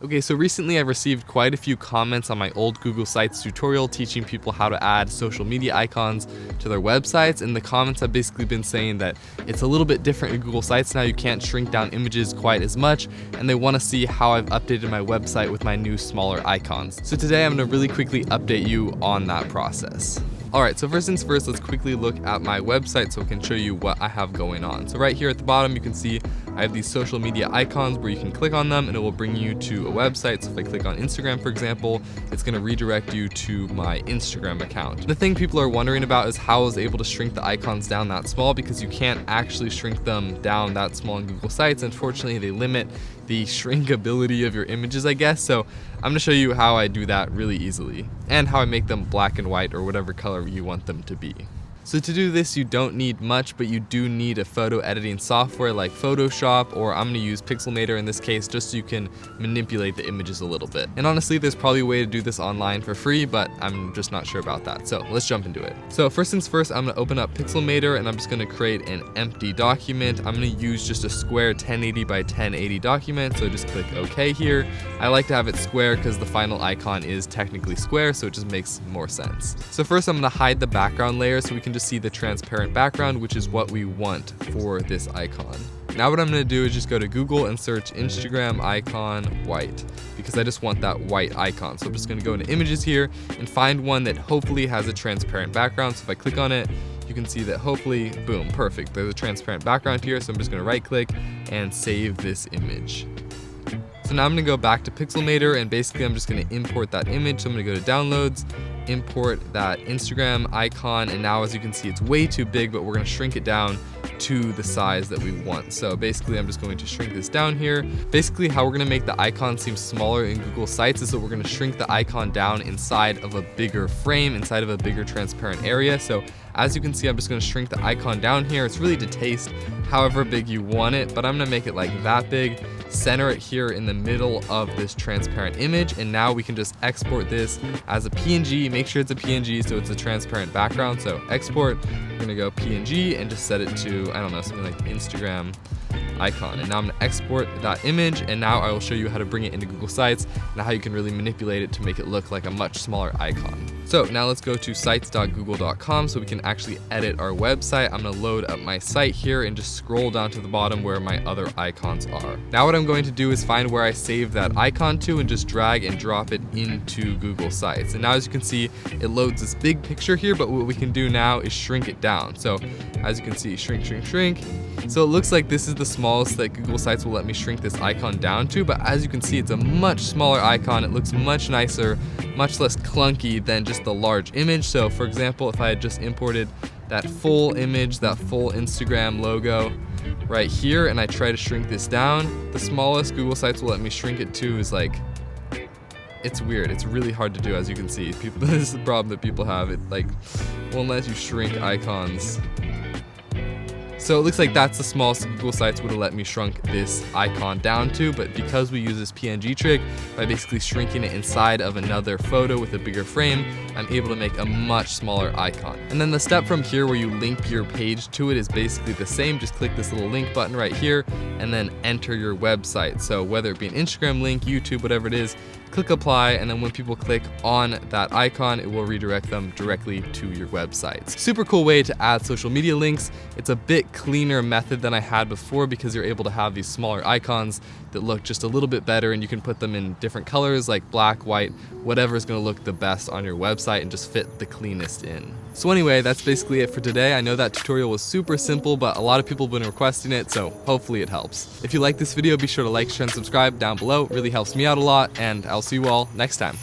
Okay, so recently I've received quite a few comments on my old Google Sites tutorial teaching people how to add social media icons to their websites, and the comments have basically been saying that it's a little bit different in Google Sites now. You can't shrink down images quite as much, and they want to see how I've updated my website with my new smaller icons. So today I'm going to really quickly update you on that process. Alright, so first things first, let's quickly look at my website so I can show you what I have going on. So right here at the bottom, you can see I have these social media icons where you can click on them and it will bring you to a website. So if I click on Instagram, for example, it's going to redirect you to my Instagram account. The thing people are wondering about is how I was able to shrink the icons down that small, because you can't actually shrink them down that small in Google Sites. Unfortunately, they limit the shrinkability of your images, I guess. So I'm going to show you how I do that really easily and how I make them black and white or whatever color you want them to be. So to do this, you don't need much, but you do need a photo editing software like Photoshop, or I'm going to use Pixelmator in this case, just so you can manipulate the images a little bit. And honestly, there's probably a way to do this online for free, but I'm just not sure about that. So let's jump into it. So first things first, I'm going to open up Pixelmator and I'm just going to create an empty document. I'm going to use just a square 1080 by 1080 document. So just click OK here. I like to have it square because the final icon is technically square, so it just makes more sense. So first I'm going to hide the background layer so we can just see the transparent background, which is what we want for this icon. Now what I'm going to do is just go to Google and search Instagram icon white, because I just want that white icon. So I'm just going to go into images here and find one that hopefully has a transparent background. So if I click on it, you can see that hopefully, boom, perfect. There's a transparent background here. So I'm just going to right click and save this image. So now I'm going to go back to Pixelmator and basically I'm just going to import that image. So I'm going to go to downloads, import that Instagram icon, and now as you can see it's way too big, but we're going to shrink it down to the size that we want. So basically I'm just going to shrink this down here. Basically how we're going to make the icon seem smaller in Google Sites is that we're going to shrink the icon down inside of a bigger frame, inside of a bigger transparent area. So as you can see, I'm just going to shrink the icon down here. It's really to taste however big you want it, but I'm going to make it like that big, center it here in the middle of this transparent image, and now we can just export this as a PNG. Make sure it's a PNG so it's a transparent background. So export, we're going to go PNG and just set it to, I don't know, something like Instagram icon. And now I'm going to export that image, and now I will show you how to bring it into Google Sites and how you can really manipulate it to make it look like a much smaller icon. So now let's go to sites.google.com so we can actually edit our website. I'm going to load up my site here and just scroll down to the bottom where my other icons are. Now what I'm going to do is find where I saved that icon to and just drag and drop it into Google Sites. And now as you can see, it loads this big picture here, but what we can do now is shrink it down. So as you can see, shrink, shrink, shrink. So it looks like this is the smallest that Google Sites will let me shrink this icon down to, but as you can see, it's a much smaller icon. It looks much nicer, much less clunky than just the large image. So for example, if I had just imported that full image, that full Instagram logo right here, and I try to shrink this down, the smallest Google Sites will let me shrink it to is like, it's weird. It's really hard to do, as you can see. This is the problem that people have. It like won't let you shrink icons. So it looks like that's the smallest Google Sites would have let me shrunk this icon down to, but because we use this PNG trick, by basically shrinking it inside of another photo with a bigger frame, I'm able to make a much smaller icon. And then the step from here where you link your page to it is basically the same. Just click this little link button right here and then enter your website. So whether it be an Instagram link, YouTube, whatever it is, click apply, and then when people click on that icon, it will redirect them directly to your website. Super cool way to add social media links. It's a bit cleaner method than I had before because you're able to have these smaller icons that look just a little bit better, and you can put them in different colors like black, white, whatever is going to look the best on your website and just fit the cleanest in. So anyway, that's basically it for today. I know that tutorial was super simple, but a lot of people have been requesting it, so hopefully it helps. If you like this video, be sure to like, share, and subscribe down below. It really helps me out a lot, and I'll see you all next time.